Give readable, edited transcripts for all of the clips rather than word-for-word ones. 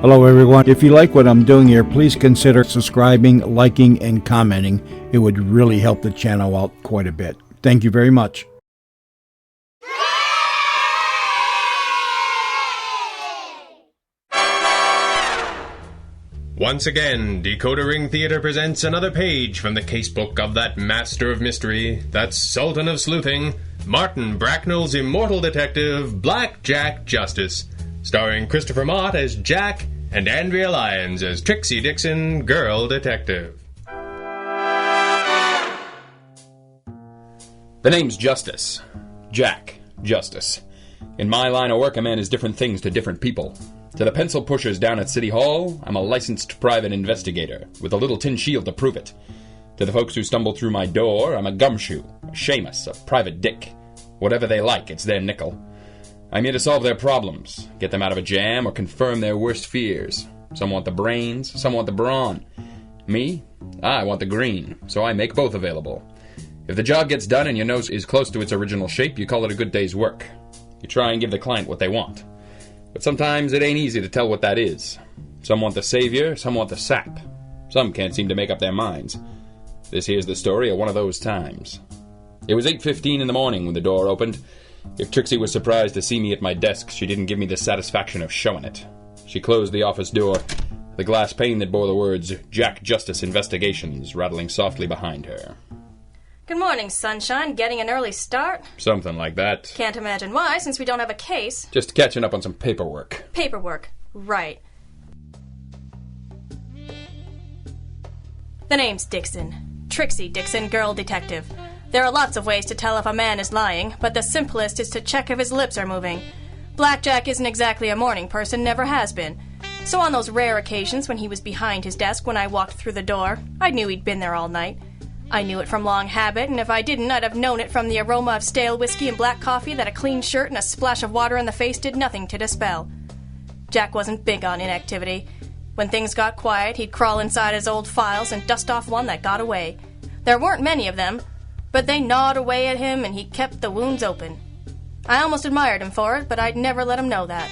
Hello everyone. If you like what I'm doing here, please consider subscribing, liking, and commenting. It would really help the channel out quite a bit. Thank you very much. Once again, Decoder Ring Theater presents another page from the casebook of that master of mystery, that sultan of sleuthing, Martin Bracknell's immortal detective, Black Jack Justice, starring Christopher Mott as Jack and Andrea Lyons as Trixie Dixon, girl detective. The name's Justice. Jack Justice. In my line of work, a man is different things to different people. To the pencil pushers down at City Hall, I'm a licensed private investigator, with a little tin shield to prove it. To the folks who stumble through my door, I'm a gumshoe, a Seamus, a private dick. Whatever they like, it's their nickel. I'm here to solve their problems, get them out of a jam, or confirm their worst fears. Some want the brains, some want the brawn. Me? I want the green, so I make both available. If the job gets done and your nose is close to its original shape, you call it a good day's work. You try and give the client what they want. But sometimes it ain't easy to tell what that is. Some want the savior, some want the sap. Some can't seem to make up their minds. This here's the story of one of those times. It was 8:15 in the morning when the door opened. If Trixie was surprised to see me at my desk, she didn't give me the satisfaction of showing it. She closed the office door, the glass pane that bore the words, Jack Justice Investigations, rattling softly behind her. Good morning, sunshine. Getting an early start? Something like that. Can't imagine why, since we don't have a case. Just catching up on some paperwork. Paperwork. Right. The name's Dixon. Trixie Dixon, girl detective. There are lots of ways to tell if a man is lying, but the simplest is to check if his lips are moving. Blackjack isn't exactly a morning person, never has been. So on those rare occasions when he was behind his desk when I walked through the door, I knew he'd been there all night. I knew it from long habit, and if I didn't, I'd have known it from the aroma of stale whiskey and black coffee that a clean shirt and a splash of water in the face did nothing to dispel. Jack wasn't big on inactivity. When things got quiet, he'd crawl inside his old files and dust off one that got away. There weren't many of them, but they gnawed away at him and he kept the wounds open. I almost admired him for it, but I'd never let him know that.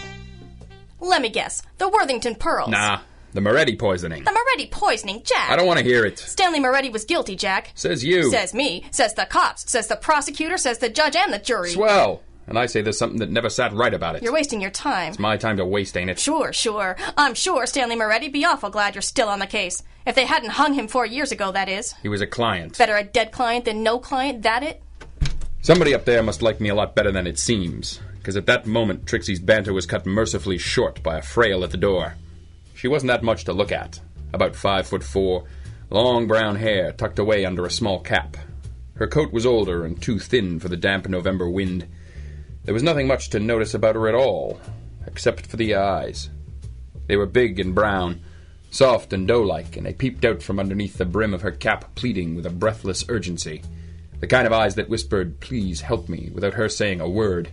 Let me guess, the Worthington pearls. Nah, the Moretti poisoning. The Moretti poisoning, Jack! I don't want to hear it. Stanley Moretti was guilty, Jack. Says you. Says me. Says the cops. Says the prosecutor. Says the judge and the jury. Swell. And I say there's something that never sat right about it. You're wasting your time. It's my time to waste, ain't it? Sure. I'm sure Stanley Moretti'd be awful glad you're still on the case. If they hadn't hung him 4 years ago, that is. He was a client. Better a dead client than no client, that it? Somebody up there must like me a lot better than it seems, because at that moment Trixie's banter was cut mercifully short by a frail at the door. She wasn't that much to look at. About 5'4", long brown hair tucked away under a small cap. Her coat was older and too thin for the damp November wind. There was nothing much to notice about her at all, except for the eyes. They were big and brown, soft and doe-like, and they peeped out from underneath the brim of her cap, pleading with a breathless urgency. The kind of eyes that whispered, "Please help me," without her saying a word.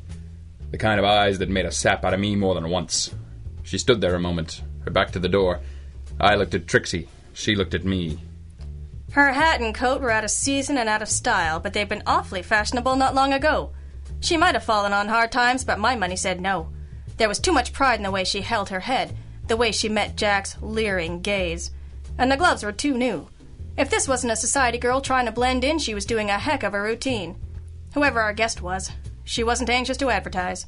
The kind of eyes that made a sap out of me more than once. She stood there a moment, her back to the door. I looked at Trixie. She looked at me. Her hat and coat were out of season and out of style, but they'd been awfully fashionable not long ago. She might have fallen on hard times, but my money said no. There was too much pride in the way she held her head, the way she met Jack's leering gaze. And the gloves were too new. If this wasn't a society girl trying to blend in, she was doing a heck of a routine. Whoever our guest was, she wasn't anxious to advertise.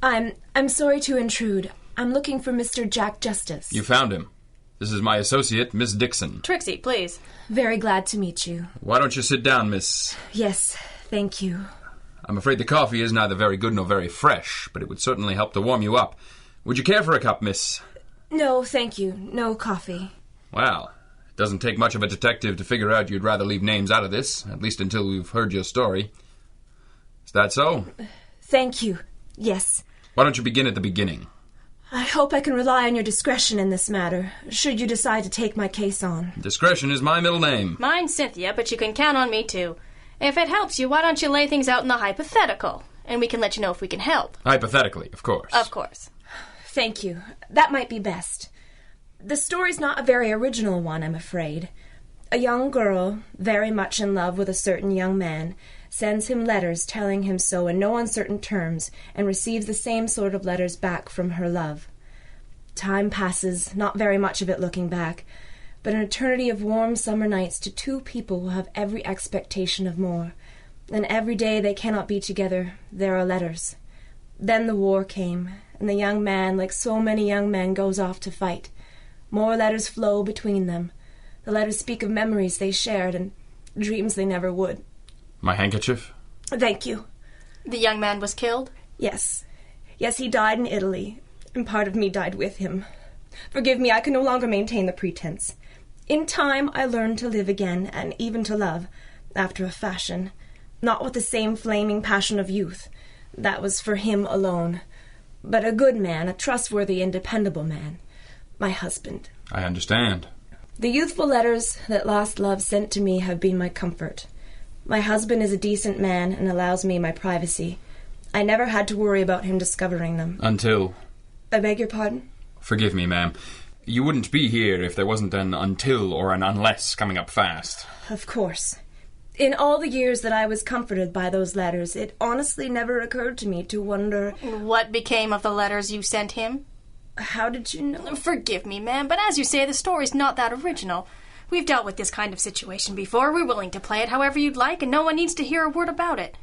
I'm sorry to intrude. I'm looking for Mr. Jack Justice. You found him. This is my associate, Miss Dixon. Trixie, please. Very glad to meet you. Why don't you sit down, Miss... Yes, thank you. I'm afraid the coffee is neither very good nor very fresh, but it would certainly help to warm you up. Would you care for a cup, Miss? No, thank you. No coffee. Well, it doesn't take much of a detective to figure out you'd rather leave names out of this, at least until we've heard your story. Is that so? Thank you. Yes. Why don't you begin at the beginning? I hope I can rely on your discretion in this matter, should you decide to take my case on. Discretion is my middle name. Mine's Cynthia, but you can count on me, too. If it helps you, why don't you lay things out in the hypothetical, and we can let you know if we can help. Hypothetically, of course. Of course. Thank you. That might be best. The story's not a very original one, I'm afraid. A young girl, very much in love with a certain young man, sends him letters telling him so in no uncertain terms, and receives the same sort of letters back from her love. Time passes, not very much of it looking back, but an eternity of warm summer nights to two people who have every expectation of more. And every day they cannot be together, there are letters. Then the war came, and the young man, like so many young men, goes off to fight. More letters flow between them. The letters speak of memories they shared and dreams they never would. My handkerchief? Thank you. The young man was killed? Yes. Yes, he died in Italy, and part of me died with him. Forgive me, I can no longer maintain the pretense. In time, I learned to live again, and even to love, after a fashion. Not with the same flaming passion of youth. That was for him alone. But a good man, a trustworthy and dependable man. My husband. I understand. The youthful letters that lost love sent to me have been my comfort. My husband is a decent man and allows me my privacy. I never had to worry about him discovering them. Until... I beg your pardon? Forgive me, ma'am. You wouldn't be here if there wasn't an until or an unless coming up fast. Of course. In all the years that I was comforted by those letters, it honestly never occurred to me to wonder... What became of the letters you sent him? How did you know? Forgive me, ma'am, but as you say, the story's not that original. We've dealt with this kind of situation before. We're willing to play it however you'd like, and no one needs to hear a word about it.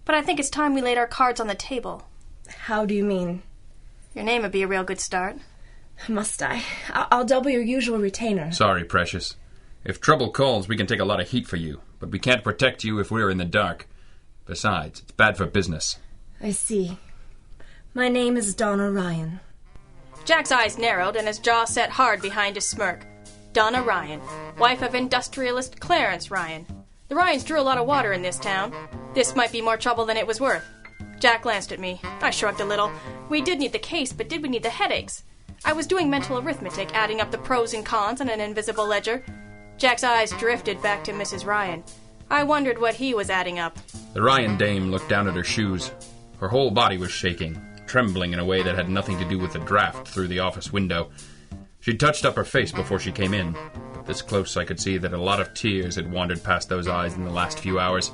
But I think it's time we laid our cards on the table. How do you mean? Your name would be a real good start. Must I? I'll double your usual retainer. Sorry, precious. If trouble calls, we can take a lot of heat for you, but we can't protect you if we're in the dark. Besides, it's bad for business. I see. My name is Donna Ryan. Jack's eyes narrowed and his jaw set hard behind his smirk. Donna Ryan, wife of industrialist Clarence Ryan. The Ryans drew a lot of water in this town. This might be more trouble than it was worth. Jack glanced at me. I shrugged a little. We did need the case, but did we need the headaches? I was doing mental arithmetic, adding up the pros and cons on an invisible ledger. Jack's eyes drifted back to Mrs. Ryan. I wondered what he was adding up. The Ryan dame looked down at her shoes. Her whole body was shaking, trembling in a way that had nothing to do with the draft through the office window. She'd touched up her face before she came in, but this close I could see that a lot of tears had wandered past those eyes in the last few hours.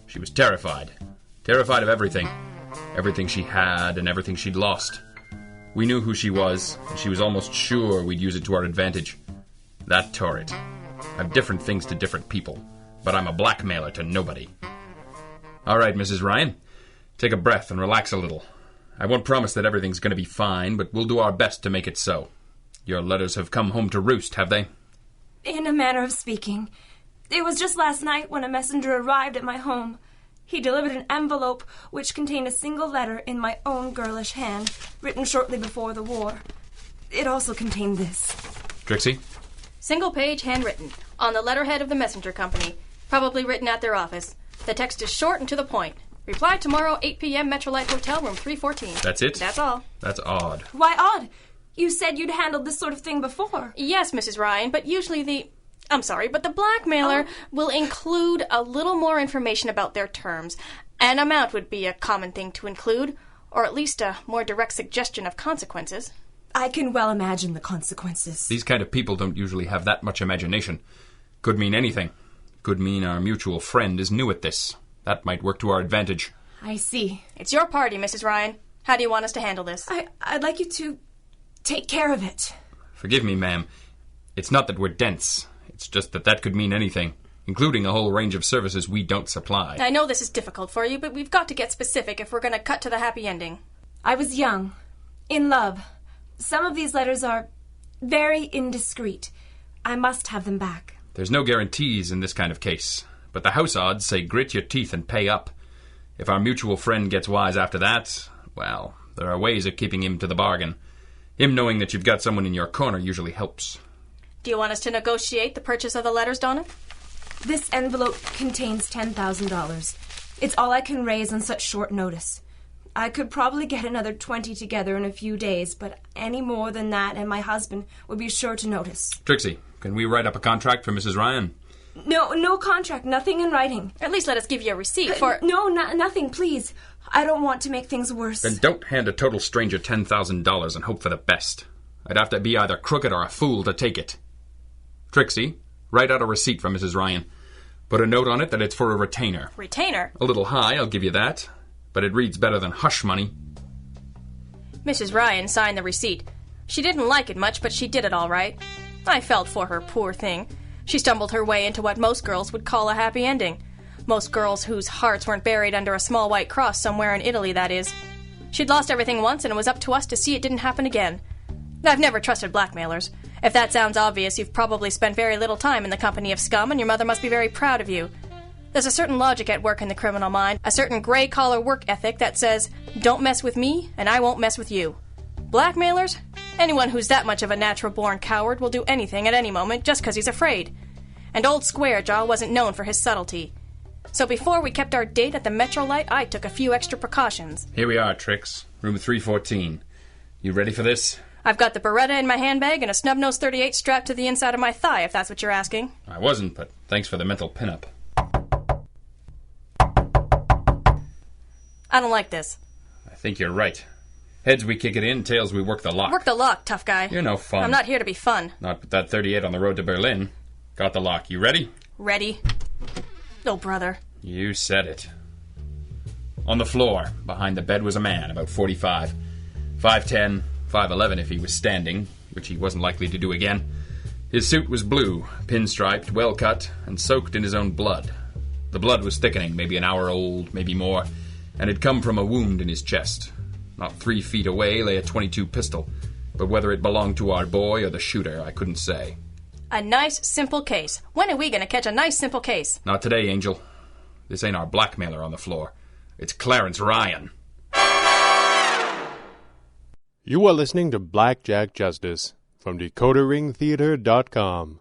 She was terrified. Terrified of everything. Everything she had and everything she'd lost. We knew who she was, and she was almost sure we'd use it to our advantage. That tore it. I've different things to different people, but I'm a blackmailer to nobody. All right, Mrs. Ryan, take a breath and relax a little. I won't promise that everything's going to be fine, but we'll do our best to make it so. Your letters have come home to roost, have they? In a manner of speaking. It was just last night when a messenger arrived at my home. He delivered an envelope which contained a single letter in my own girlish hand, written shortly before the war. It also contained this. Trixie? Single page, handwritten, on the letterhead of the messenger company, probably written at their office. The text is short and to the point. Reply tomorrow, 8 p.m., Metrolite Hotel, room 314. That's it? That's all. That's odd. Why odd? You said you'd handled this sort of thing before. Yes, Mrs. Ryan, but usually but the blackmailer will include a little more information about their terms. An amount would be a common thing to include, or at least a more direct suggestion of consequences. I can well imagine the consequences. These kind of people don't usually have that much imagination. Could mean anything. Could mean our mutual friend is new at this. That might work to our advantage. I see. It's your party, Mrs. Ryan. How do you want us to handle this? I'd like you to take care of it. Forgive me, ma'am. It's not that we're dense. It's just that could mean anything, including a whole range of services we don't supply. I know this is difficult for you, but we've got to get specific if we're going to cut to the happy ending. I was young, in love. Some of these letters are very indiscreet. I must have them back. There's no guarantees in this kind of case, but the house odds say grit your teeth and pay up. If our mutual friend gets wise after that, well, there are ways of keeping him to the bargain. Him knowing that you've got someone in your corner usually helps. Do you want us to negotiate the purchase of the letters, Donna? This envelope contains $10,000. It's all I can raise on such short notice. I could probably get another 20 together in a few days, but any more than that and my husband would be sure to notice. Trixie, can we write up a contract for Mrs. Ryan? No contract, nothing in writing. At least let us give you a receipt for... Nothing, please. I don't want to make things worse. Then don't hand a total stranger $10,000 and hope for the best. I'd have to be either crooked or a fool to take it. Trixie, write out a receipt for Mrs. Ryan. Put a note on it that it's for a retainer. Retainer? A little high, I'll give you that. But it reads better than hush money. Mrs. Ryan signed the receipt. She didn't like it much, but she did it all right. I felt for her, poor thing. She stumbled her way into what most girls would call a happy ending. Most girls whose hearts weren't buried under a small white cross somewhere in Italy, that is. She'd lost everything once, and it was up to us to see it didn't happen again. I've never trusted blackmailers. If that sounds obvious, you've probably spent very little time in the company of scum, and your mother must be very proud of you. There's a certain logic at work in the criminal mind, a certain gray-collar work ethic that says, don't mess with me, and I won't mess with you. Blackmailers? Anyone who's that much of a natural-born coward will do anything at any moment just because he's afraid. And old Squarejaw wasn't known for his subtlety. So before we kept our date at the Metro Light, I took a few extra precautions. Here we are, Trix. Room 314. You ready for this? I've got the Beretta in my handbag and a snub-nosed .38 strapped to the inside of my thigh, if that's what you're asking. I wasn't, but thanks for the mental pinup. I don't like this. I think you're right. Heads we kick it in, tails we work the lock. Work the lock, tough guy. You're no fun. I'm not here to be fun. Not with that 38 on the road to Berlin. Got the lock. You ready? Ready. Oh, brother. You said it. On the floor, behind the bed, was a man, about 45. 5'10", 5'11" if he was standing, which he wasn't likely to do again. His suit was blue, pinstriped, well cut, and soaked in his own blood. The blood was thickening, maybe an hour old, maybe more, and had come from a wound in his chest. Not 3 feet away lay a .22 pistol, but whether it belonged to our boy or the shooter, I couldn't say. A nice, simple case. When are we going to catch a nice, simple case? Not today, Angel. This ain't our blackmailer on the floor. It's Clarence Ryan. You are listening to Blackjack Justice from DecoderRingTheater.com.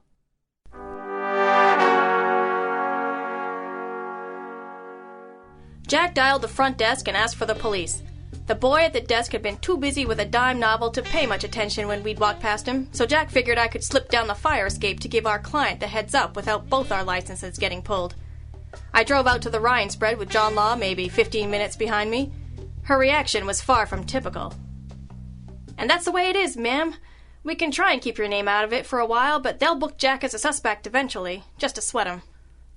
Jack dialed the front desk and asked for the police. The boy at the desk had been too busy with a dime novel to pay much attention when we'd walked past him, so Jack figured I could slip down the fire escape to give our client the heads up without both our licenses getting pulled. I drove out to the Ryan spread with John Law maybe 15 minutes behind me. Her reaction was far from typical. And that's the way it is, ma'am. We can try and keep your name out of it for a while, but they'll book Jack as a suspect eventually, just to sweat him.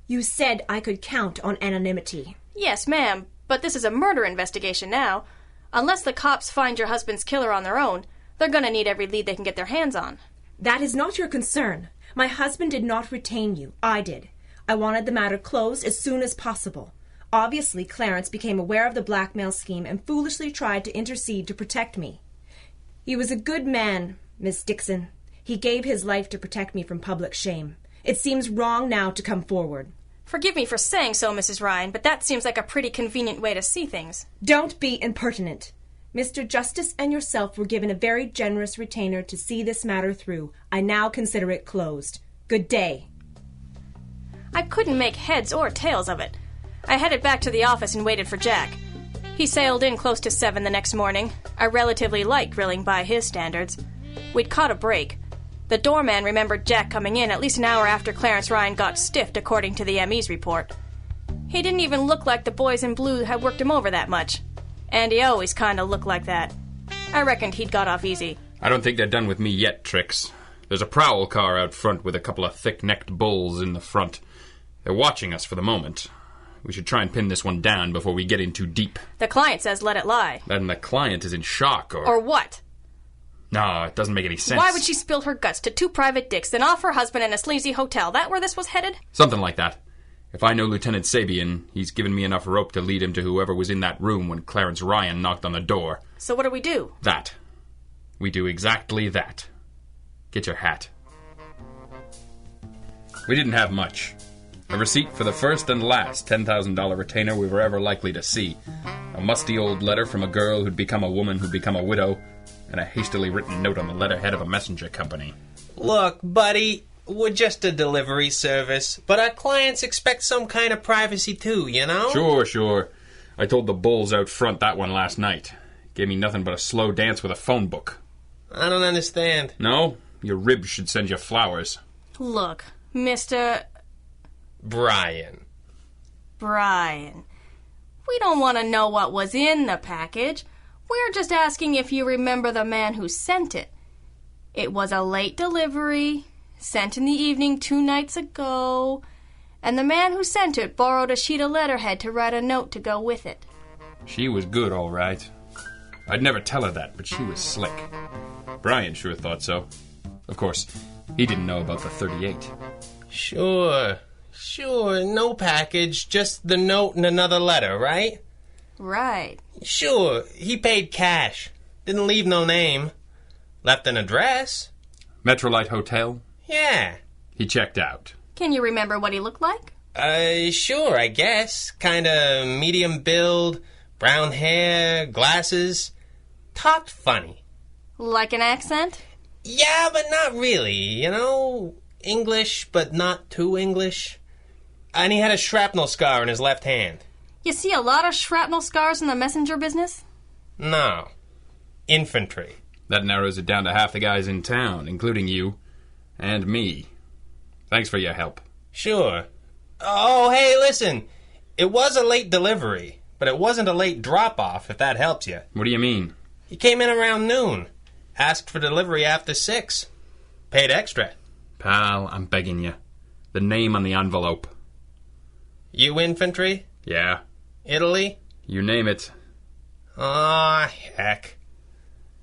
You said I could count on anonymity. Yes, ma'am, but this is a murder investigation now. Unless the cops find your husband's killer on their own, they're going to need every lead they can get their hands on. That is not your concern. My husband did not retain you. I did. I wanted the matter closed as soon as possible. Obviously, Clarence became aware of the blackmail scheme and foolishly tried to intercede to protect me. He was a good man, Miss Dixon. He gave his life to protect me from public shame. It seems wrong now to come forward. Forgive me for saying so, Mrs. Ryan, but that seems like a pretty convenient way to see things. Don't be impertinent. Mr. Justice and yourself were given a very generous retainer to see this matter through. I now consider it closed. Good day. I couldn't make heads or tails of it. I headed back to the office and waited for Jack. He sailed in close to 7 the next morning, a relatively light grilling by his standards. We'd caught a break. The doorman remembered Jack coming in at least an hour after Clarence Ryan got stiffed, according to the ME's report. He didn't even look like the boys in blue had worked him over that much. And he always kinda looked like that. I reckoned he'd got off easy. I don't think they're done with me yet, Trix. There's a prowl car out front with a couple of thick-necked bulls in the front. They're watching us for the moment. We should try and pin this one down before we get in too deep. The client says let it lie. Then the client is in shock, or... Or what? No, it doesn't make any sense. Why would she spill her guts to 2 private dicks, then off her husband in a sleazy hotel? That where this was headed? Something like that. If I know Lieutenant Sabian, he's given me enough rope to lead him to whoever was in that room when Clarence Ryan knocked on the door. So what do we do? That. We do exactly that. Get your hat. We didn't have much. A receipt for the first and last $10,000 retainer we were ever likely to see. A musty old letter from a girl who'd become a woman who'd become a widow, and a hastily written note on the letterhead of a messenger company. Look, buddy, we're just a delivery service, but our clients expect some kind of privacy too, you know? Sure. I told the bulls out front that one last night. Gave me nothing but a slow dance with a phone book. I don't understand. No? Your ribs should send you flowers. Look, Mr. Brian. We don't want to know what was in the package. We're just asking if you remember the man who sent it. It was a late delivery, sent in the evening 2 nights ago, and the man who sent it borrowed a sheet of letterhead to write a note to go with it. She was good, all right. I'd never tell her that, but she was slick. Brian sure thought so. Of course, he didn't know about the 38. Sure, no package, just the note and another letter, right? Right. Sure, he paid cash. Didn't leave no name. Left an address. Metrolite Hotel? Yeah. He checked out. Can you remember what he looked like? Sure, I guess. Kinda medium build, brown hair, glasses. Talked funny. Like an accent? Yeah, but not really, you know? English, but not too English. And he had a shrapnel scar in his left hand. You see a lot of shrapnel scars in the messenger business? No. Infantry. That narrows it down to half the guys in town, including you and me. Thanks for your help. Sure. Oh, hey, listen. It was a late delivery, but it wasn't a late drop-off, if that helps you. What do you mean? He came in around noon. Asked for delivery after 6. Paid extra. Pal, I'm begging you. The name on the envelope. You infantry? Yeah. Italy? You name it. Aw, heck.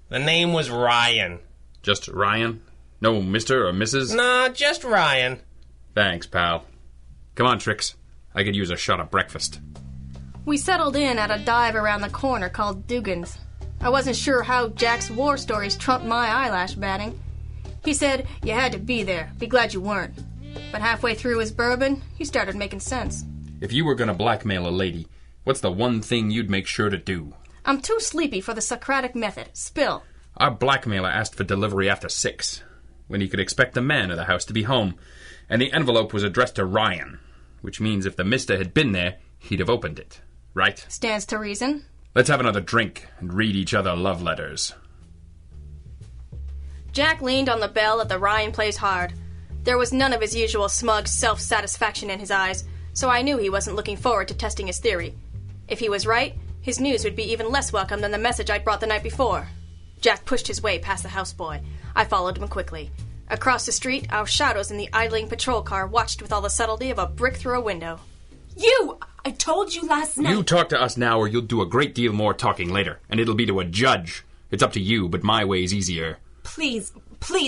The name was Ryan. Just Ryan? No Mr. or Mrs.? Nah, just Ryan. Thanks, pal. Come on, Trix. I could use a shot of breakfast. We settled in at a dive around the corner called Dugan's. I wasn't sure how Jack's war stories trumped my eyelash batting. He said you had to be there, be glad you weren't. But halfway through his bourbon, he started making sense. If you were going to blackmail a lady, what's the one thing you'd make sure to do? I'm too sleepy for the Socratic method. Spill. Our blackmailer asked for delivery after 6, when he could expect the man of the house to be home, and the envelope was addressed to Ryan, which means if the mister had been there, he'd have opened it, right? Stands to reason. Let's have another drink and read each other love letters. Jack leaned on the bell at the Ryan Plays Hard. There was none of his usual smug self-satisfaction in his eyes, so I knew he wasn't looking forward to testing his theory. If he was right, his news would be even less welcome than the message I'd brought the night before. Jack pushed his way past the houseboy. I followed him quickly. Across the street, our shadows in the idling patrol car watched with all the subtlety of a brick through a window. You! I told you last night. You talk to us now or you'll do a great deal more talking later, and it'll be to a judge. It's up to you, but my way's easier. Please,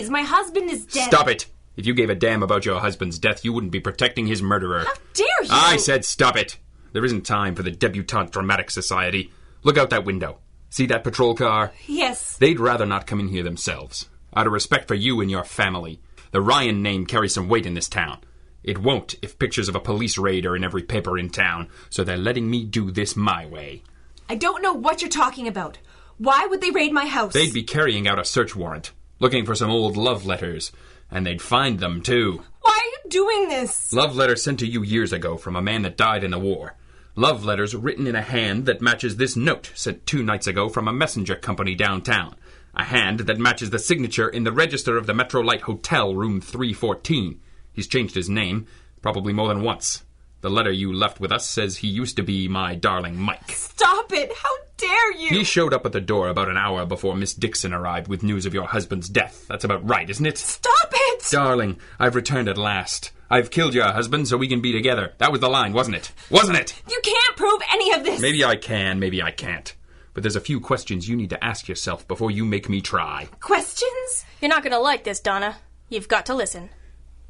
my husband is dead. Stop it! If you gave a damn about your husband's death, you wouldn't be protecting his murderer. How dare you! I said stop it! There isn't time for the Debutante Dramatic Society. Look out that window. See that patrol car? Yes. They'd rather not come in here themselves. Out of respect for you and your family. The Ryan name carries some weight in this town. It won't if pictures of a police raid are in every paper in town, so they're letting me do this my way. I don't know what you're talking about. Why would they raid my house? They'd be carrying out a search warrant, looking for some old love letters, and they'd find them too. Why are you doing this? Love letters sent to you years ago from a man that died in the war. Love letters written in a hand that matches this note sent 2 nights ago from a messenger company downtown. A hand that matches the signature in the register of the Metrolite Hotel, room 314. He's changed his name, probably more than once. The letter you left with us says he used to be my darling Mike. Stop it! How dare you! He showed up at the door about an hour before Miss Dixon arrived with news of your husband's death. That's about right, isn't it? Stop it! Darling, I've returned at last. I've killed your husband so we can be together. That was the line, wasn't it? Wasn't it? You can't prove any of this! Maybe I can, maybe I can't. But there's a few questions you need to ask yourself before you make me try. Questions? You're not gonna like this, Donna. You've got to listen.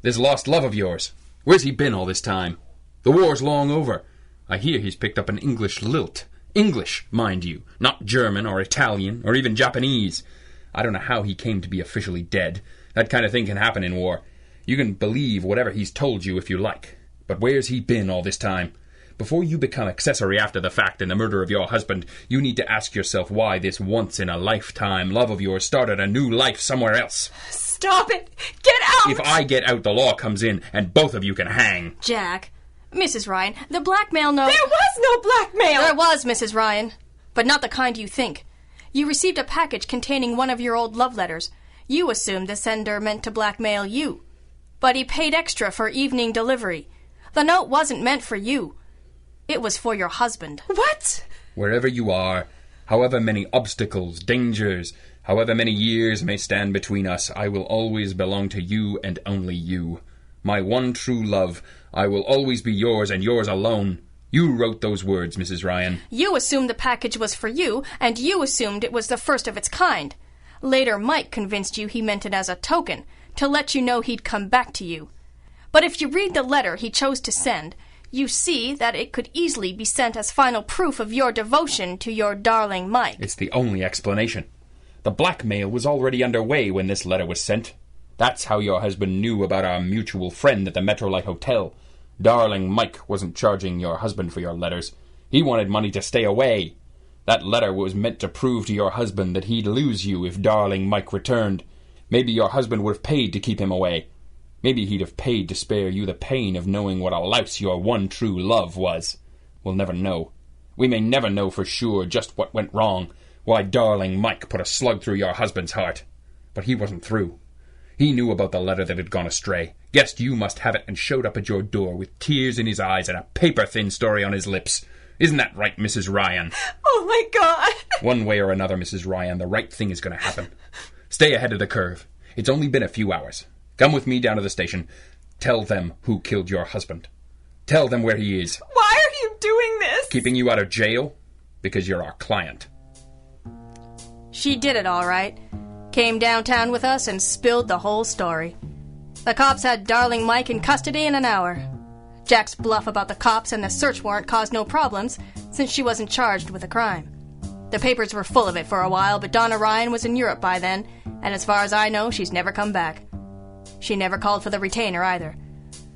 This lost love of yours. Where's he been all this time? The war's long over. I hear he's picked up an English lilt. English, mind you, not German or Italian or even Japanese. I don't know how he came to be officially dead. That kind of thing can happen in war. You can believe whatever he's told you if you like. But where's he been all this time? Before you become accessory after the fact in the murder of your husband, you need to ask yourself why this once-in-a-lifetime love of yours started a new life somewhere else. Stop it! Get out! If I get out, the law comes in, and both of you can hang. Jack. Mrs. Ryan, the blackmail note... There was no blackmail! There was, Mrs. Ryan. But not the kind you think. You received a package containing one of your old love letters. You assumed the sender meant to blackmail you. But he paid extra for evening delivery. The note wasn't meant for you. It was for your husband. What? Wherever you are, however many obstacles, dangers, however many years may stand between us, I will always belong to you and only you. My one true love, I will always be yours and yours alone. You wrote those words, Mrs. Ryan. You assumed the package was for you, and you assumed it was the first of its kind. Later, Mike convinced you he meant it as a token, to let you know he'd come back to you. But if you read the letter he chose to send, you see that it could easily be sent as final proof of your devotion to your darling Mike. It's the only explanation. The blackmail was already underway when this letter was sent. That's how your husband knew about our mutual friend at the Metrolight Hotel. Darling Mike wasn't charging your husband for your letters. He wanted money to stay away. That letter was meant to prove to your husband that he'd lose you if darling Mike returned. Maybe your husband would have paid to keep him away. Maybe he'd have paid to spare you the pain of knowing what a louse your one true love was. We'll never know. We may never know for sure just what went wrong, why darling Mike put a slug through your husband's heart. But he wasn't through. He knew about the letter that had gone astray, guessed you must have it, and showed up at your door with tears in his eyes and a paper-thin story on his lips. Isn't that right, Mrs. Ryan? Oh, my God! One way or another, Mrs. Ryan, the right thing is going to happen. Stay ahead of the curve. It's only been a few hours. Come with me down to the station. Tell them who killed your husband. Tell them where he is. Why are you doing this? Keeping you out of jail? Because you're our client. She did it all right. Came downtown with us and spilled the whole story. The cops had darling Mike in custody in an hour. Jack's bluff about the cops and the search warrant caused no problems, since she wasn't charged with a crime. The papers were full of it for a while, but Donna Ryan was in Europe by then, and as far as I know, she's never come back. She never called for the retainer either.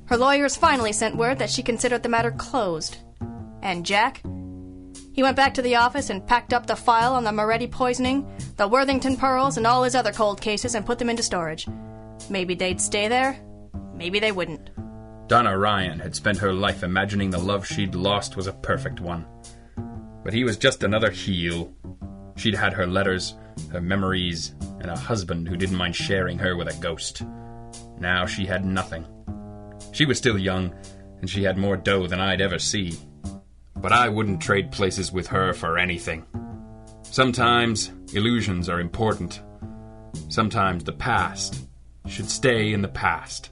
Her lawyers finally sent word that she considered the matter closed. And Jack? He went back to the office and packed up the file on the Moretti poisoning, the Worthington pearls, and all his other cold cases and put them into storage. Maybe they'd stay there, maybe they wouldn't. Donna Ryan had spent her life imagining the love she'd lost was a perfect one. But he was just another heel. She'd had her letters, her memories, and a husband who didn't mind sharing her with a ghost. Now she had nothing. She was still young, and she had more dough than I'd ever see. But I wouldn't trade places with her for anything. Sometimes illusions are important. Sometimes the past should stay in the past.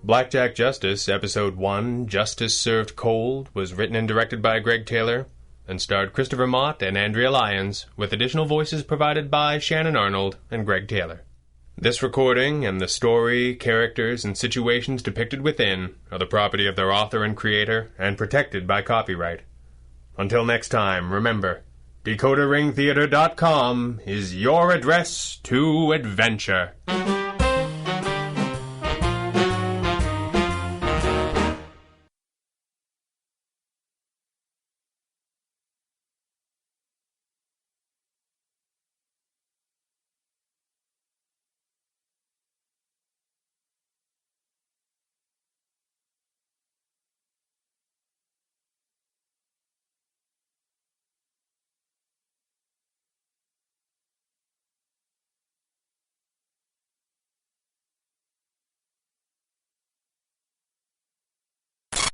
Blackjack Justice, Episode 1, Justice Served Cold, was written and directed by Greg Taylor and starred Christopher Mott and Andrea Lyons, with additional voices provided by Shannon Arnold and Greg Taylor. This recording and the story, characters, and situations depicted within are the property of their author and creator and protected by copyright. Until next time, remember, DecoderRingTheater.com is your address to adventure.